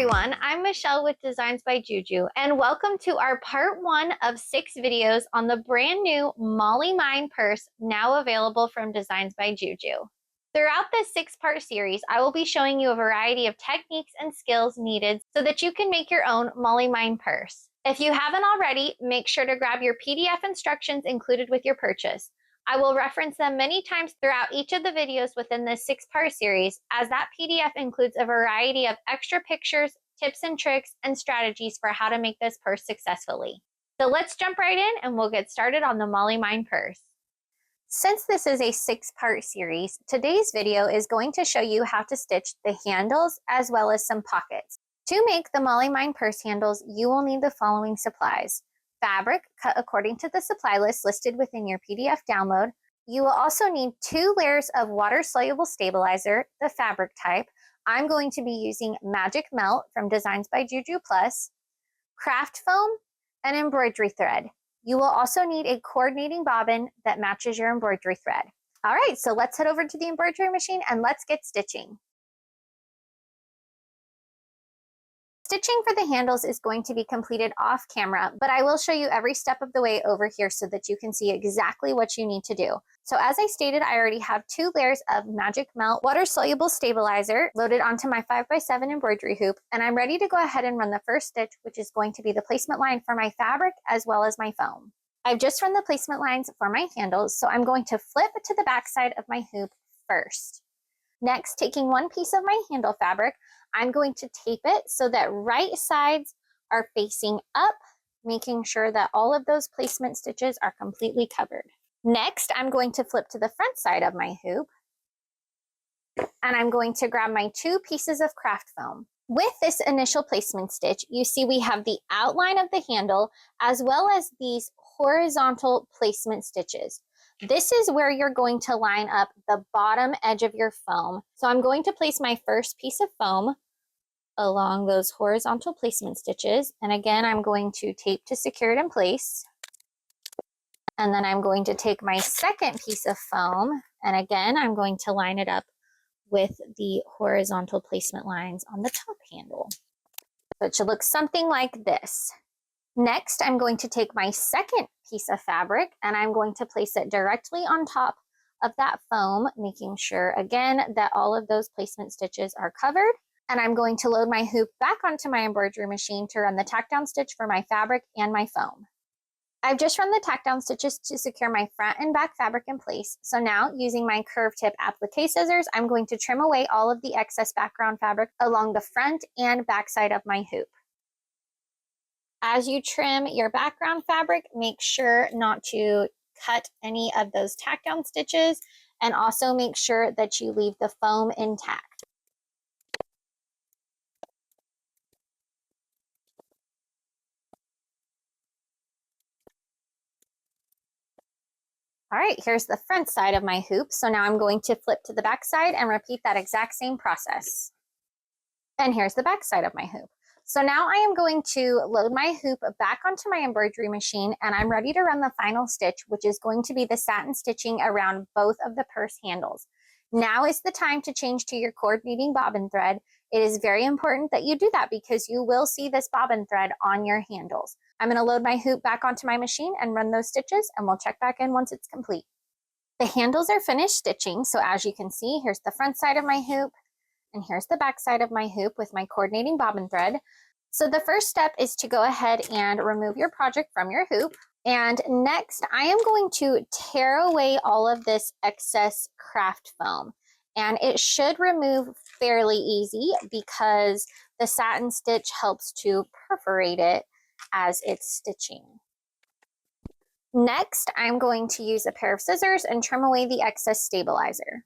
everyone, I'm Michelle with Designs by JuJu, and welcome to our part 1 of 6 videos on the brand new Molly Mine purse now available from Designs by JuJu. Throughout this 6-part series, I will be showing you a variety of techniques and skills needed so that you can make your own Molly Mine purse. If you haven't already, make sure to grab your PDF instructions included with your purchase. I will reference them many times throughout each of the videos within this 6-part series, as that PDF includes a variety of extra pictures, tips and tricks, and strategies for how to make this purse successfully. So let's jump right in and we'll get started on the Molly Mine purse. Since this is a 6-part series, today's video is going to show you how to stitch the handles as well as some pockets. To make the Molly Mine purse handles, you will need the following supplies. Fabric cut according to the supply list listed within your PDF download. You will also need 2 layers of water-soluble stabilizer, the fabric type. I'm going to be using Magic Melt from Designs by JuJu Plus, craft foam, and embroidery thread. You will also need a coordinating bobbin that matches your embroidery thread. All right, so let's head over to the embroidery machine and let's get stitching. Stitching for the handles is going to be completed off camera, but I will show you every step of the way over here so that you can see exactly what you need to do. So as I stated, I already have 2 layers of Magic Melt water-soluble stabilizer loaded onto my 5x7 embroidery hoop, and I'm ready to go ahead and run the first stitch, which is going to be the placement line for my fabric as well as my foam. I've just run the placement lines for my handles, so I'm going to flip to the back side of my hoop first. Next, taking one piece of my handle fabric, I'm going to tape it so that right sides are facing up, making sure that all of those placement stitches are completely covered. Next, I'm going to flip to the front side of my hoop, and I'm going to grab my 2 pieces of craft foam. With this initial placement stitch, you see we have the outline of the handle as well as these horizontal placement stitches. This is where you're going to line up the bottom edge of your foam. So I'm going to place my first piece of foam along those horizontal placement stitches. And again, I'm going to tape to secure it in place. And then I'm going to take my second piece of foam. And again, I'm going to line it up with the horizontal placement lines on the top handle. So it should look something like this. Next, I'm going to take my second piece of fabric and I'm going to place it directly on top of that foam, making sure again that all of those placement stitches are covered. And I'm going to load my hoop back onto my embroidery machine to run the tack down stitch for my fabric and my foam. I've just run the tack down stitches to secure my front and back fabric in place. So now, using my curved tip applique scissors, I'm going to trim away all of the excess background fabric along the front and back side of my hoop. As you trim your background fabric, make sure not to cut any of those tack down stitches, and also make sure that you leave the foam intact. All right, here's the front side of my hoop. So now I'm going to flip to the back side and repeat that exact same process. And here's the back side of my hoop. So now I am going to load my hoop back onto my embroidery machine, and I'm ready to run the final stitch, which is going to be the satin stitching around both of the purse handles. Now is the time to change to your coordinating bobbin thread. It is very important that you do that because you will see this bobbin thread on your handles. I'm going to load my hoop back onto my machine and run those stitches, and we'll check back in once it's complete. The handles are finished stitching, so as you can see, here's the front side of my hoop, and here's the back side of my hoop with my coordinating bobbin thread. So the first step is to go ahead and remove your project from your hoop. And next, I am going to tear away all of this excess craft foam. And it should remove fairly easy because the satin stitch helps to perforate it as it's stitching. Next, I'm going to use a pair of scissors and trim away the excess stabilizer.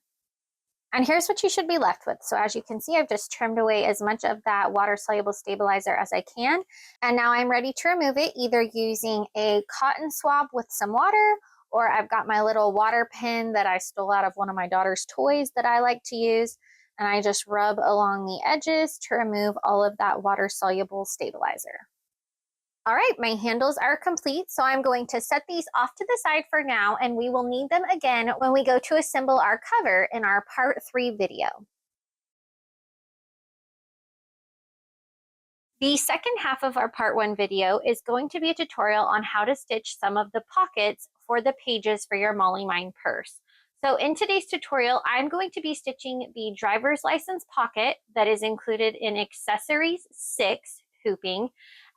And here's what you should be left with. So as you can see, I've just trimmed away as much of that water-soluble stabilizer as I can. And now I'm ready to remove it, either using a cotton swab with some water, or I've got my little water pen that I stole out of one of my daughter's toys that I like to use. And I just rub along the edges to remove all of that water-soluble stabilizer. All right, my handles are complete, so I'm going to set these off to the side for now, and we will need them again when we go to assemble our cover in our part 3 video. The second half of our part 1 video is going to be a tutorial on how to stitch some of the pockets for the pages for your Molly Mine purse. So in today's tutorial, I'm going to be stitching the driver's license pocket that is included in accessories 6 hooping,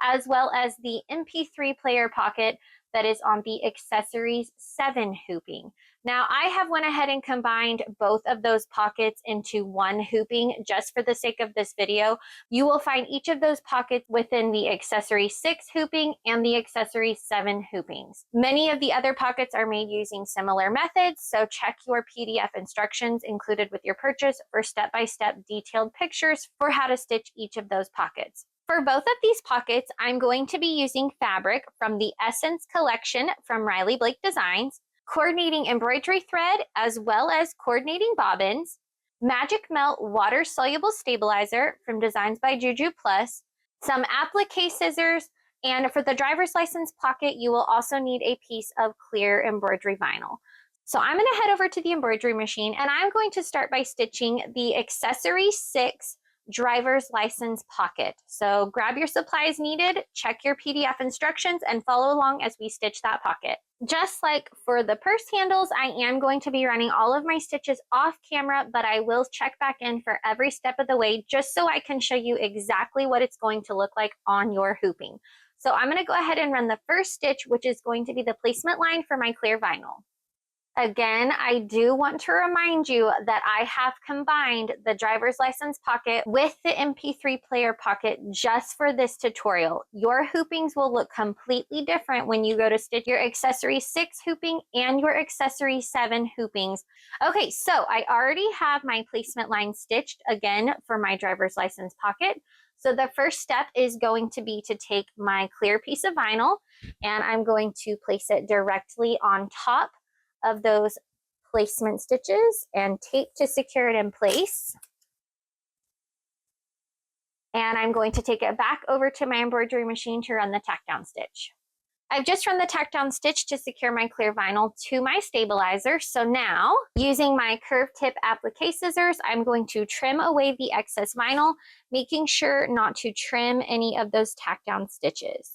as well as the MP3 player pocket that is on the accessories 7 hooping. Now I have went ahead and combined both of those pockets into one hooping just for the sake of this video. You will find each of those pockets within the accessory 6 hooping and the accessory 7 hoopings. Many of the other pockets are made using similar methods, so check your PDF instructions included with your purchase for step-by-step detailed pictures for how to stitch each of those pockets. For both of these pockets, I'm going to be using fabric from the Essence collection from Riley Blake Designs, coordinating embroidery thread, as well as coordinating bobbins, Magic Melt water soluble stabilizer from Designs by JuJu Plus, some applique scissors, and for the driver's license pocket, you will also need a piece of clear embroidery vinyl. So I'm going to head over to the embroidery machine and I'm going to start by stitching the accessory 6 driver's license pocket. So grab your supplies needed, check your PDF instructions, and follow along as we stitch that pocket. Just like for the purse handles, I am going to be running all of my stitches off camera, but I will check back in for every step of the way just so I can show you exactly what it's going to look like on your hooping. So I'm going to go ahead and run the first stitch, which is going to be the placement line for my clear vinyl. Again, I do want to remind you that I have combined the driver's license pocket with the MP3 player pocket just for this tutorial. Your hoopings will look completely different when you go to stitch your accessory 6 hooping and your accessory 7 hoopings. Okay, so I already have my placement line stitched again for my driver's license pocket. So the first step is going to be to take my clear piece of vinyl and I'm going to place it directly on top of those placement stitches and tape to secure it in place. And I'm going to take it back over to my embroidery machine to run the tack down stitch. I've just run the tack down stitch to secure my clear vinyl to my stabilizer. So now, using my curved tip applique scissors, I'm going to trim away the excess vinyl, making sure not to trim any of those tack down stitches.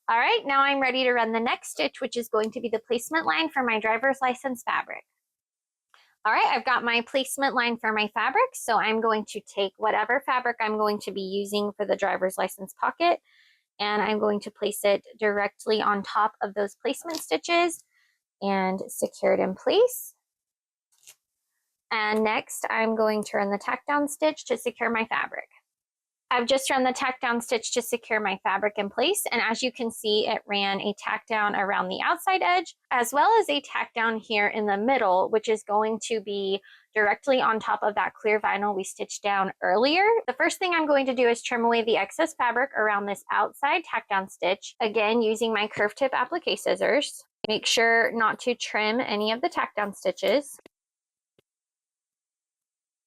All right, now I'm ready to run the next stitch, which is going to be the placement line for my driver's license fabric. All right, I've got my placement line for my fabric, so I'm going to take whatever fabric I'm going to be using for the driver's license pocket, and I'm going to place it directly on top of those placement stitches and secure it in place. And next, I'm going to run the tack down stitch to secure my fabric. I've just run the tack down stitch to secure my fabric in place, and as you can see, it ran a tack down around the outside edge as well as a tack down here in the middle, which is going to be directly on top of that clear vinyl we stitched down earlier. The first thing I'm going to do is trim away the excess fabric around this outside tack down stitch, again using my curved tip applique scissors. Make sure not to trim any of the tack down stitches.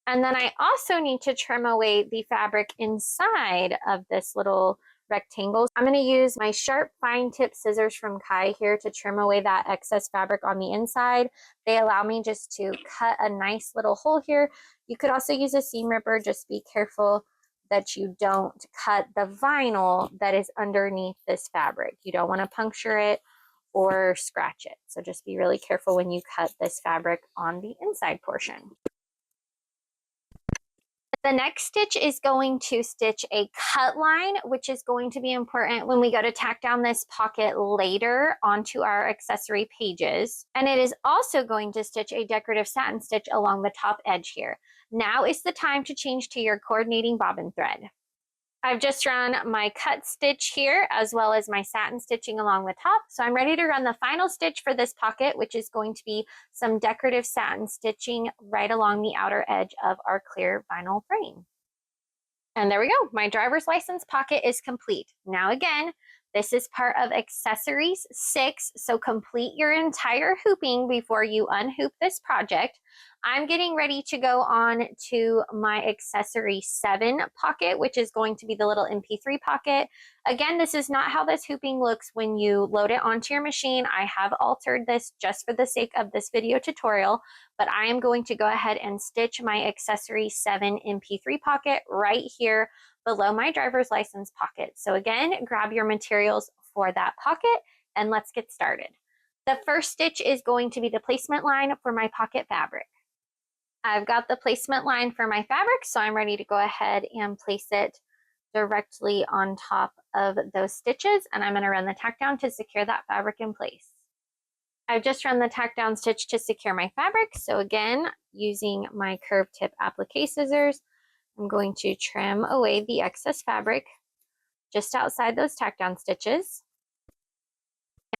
And then I also need to trim away the fabric inside of this little rectangle. I'm going to use my sharp fine tip scissors from Kai here to trim away that excess fabric on the inside. They allow me just to cut a nice little hole here. You could also use a seam ripper. Just be careful that you don't cut the vinyl that is underneath this fabric. You don't want to puncture it or scratch it. So just be really careful when you cut this fabric on the inside portion. The next stitch is going to stitch a cut line, which is going to be important when we go to tack down this pocket later onto our accessory pages. And it is also going to stitch a decorative satin stitch along the top edge here. Now is the time to change to your coordinating bobbin thread. I've just run my cut stitch here as well as my satin stitching along the top. So I'm ready to run the final stitch for this pocket, which is going to be some decorative satin stitching right along the outer edge of our clear vinyl frame. And there we go. My driver's license pocket is complete. Now again, this is part of accessories 6, so complete your entire hooping before you unhoop this project. I'm getting ready to go on to my accessory 7 pocket, which is going to be the little MP3 pocket. Again, this is not how this hooping looks when you load it onto your machine. I have altered this just for the sake of this video tutorial, but I am going to go ahead and stitch my accessory 7 MP3 pocket right here below my driver's license pocket. So again, grab your materials for that pocket and let's get started. The first stitch is going to be the placement line for my pocket fabric. I've got the placement line for my fabric, so I'm ready to go ahead and place it directly on top of those stitches, and I'm going to run the tack down to secure that fabric in place. I've just run the tack down stitch to secure my fabric, so again, using my curved tip applique scissors, I'm going to trim away the excess fabric just outside those tack down stitches.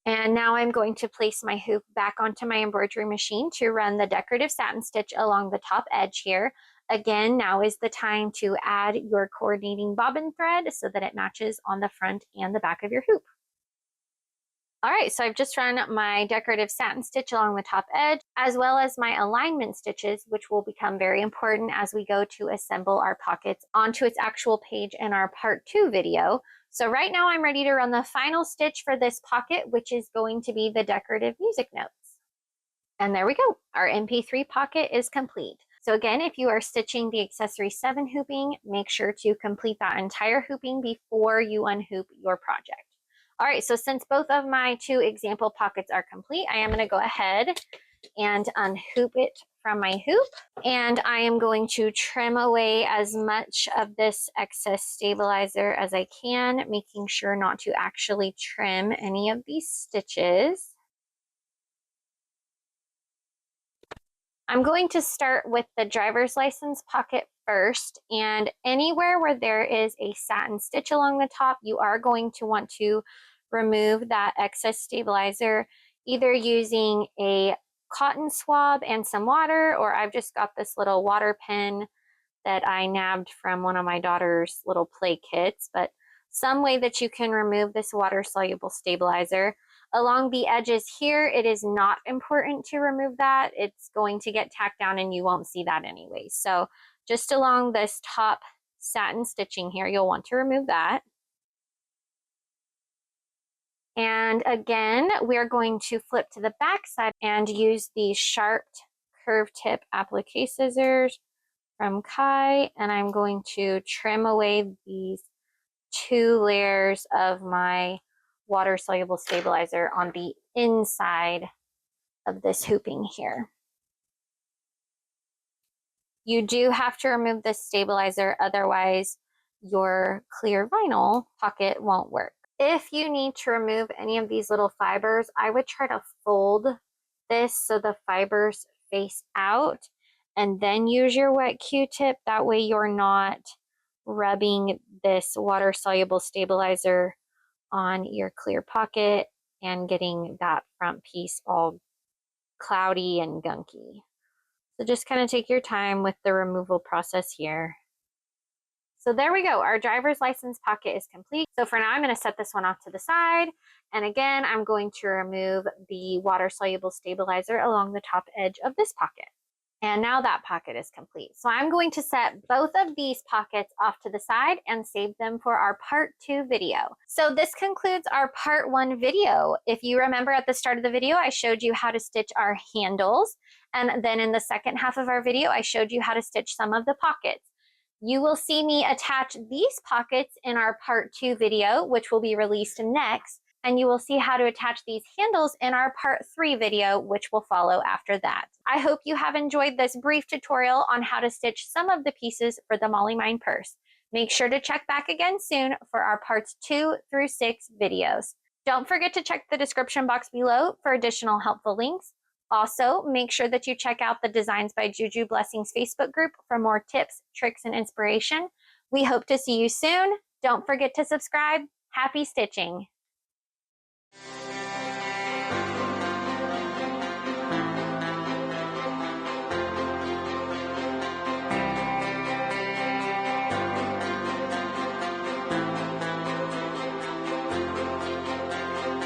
And now I'm going to place my hoop back onto my embroidery machine to run the decorative satin stitch along the top edge here. Again, now is the time to add your coordinating bobbin thread so that it matches on the front and the back of your hoop. All right, so I've just run my decorative satin stitch along the top edge, as well as my alignment stitches, which will become very important as we go to assemble our pockets onto its actual page in our part 2 video. So right now I'm ready to run the final stitch for this pocket, which is going to be the decorative music notes. And there we go, our MP3 pocket is complete. So again, if you are stitching the accessory 7 hooping, make sure to complete that entire hooping before you unhoop your project. All right, so since both of my 2 example pockets are complete, I am going to go ahead and unhoop it from my hoop. And I am going to trim away as much of this excess stabilizer as I can, making sure not to actually trim any of these stitches. I'm going to start with the driver's license pocket first, and anywhere where there is a satin stitch along the top, you are going to want to remove that excess stabilizer, either using a cotton swab and some water, or I've just got this little water pen that I nabbed from one of my daughter's little play kits, but some way that you can remove this water-soluble stabilizer. Along the edges here, it is not important to remove that. It's going to get tacked down and you won't see that anyway. So just along this top satin stitching here, you'll want to remove that. And again, we're going to flip to the back side and use these sharp curved tip applique scissors from Kai, and I'm going to trim away these 2 layers of my water-soluble stabilizer on the inside of this hooping here. You do have to remove this stabilizer, otherwise your clear vinyl pocket won't work. If you need to remove any of these little fibers, I would try to fold this so the fibers face out and then use your wet Q-tip. That way you're not rubbing this water-soluble stabilizer on your clear pocket and getting that front piece all cloudy and gunky. So just kind of take your time with the removal process here. So there we go, our driver's license pocket is complete. So for now, I'm going to set this one off to the side. And again, I'm going to remove the water-soluble stabilizer along the top edge of this pocket. And now that pocket is complete. So I'm going to set both of these pockets off to the side and save them for our part 2 video. So this concludes our part 1 video. If you remember at the start of the video, I showed you how to stitch our handles. And then in the second half of our video, I showed you how to stitch some of the pockets. You will see me attach these pockets in our part 2 video, which will be released next. And you will see how to attach these handles in our part 3 video, which will follow after that. I hope you have enjoyed this brief tutorial on how to stitch some of the pieces for the Molly Mine purse. Make sure to check back again soon for our parts 2 through 6 videos. Don't forget to check the description box below for additional helpful links. Also, make sure that you check out the Designs by JuJu Blessings Facebook group for more tips, tricks, and inspiration. We hope to see you soon. Don't forget to subscribe. Happy stitching!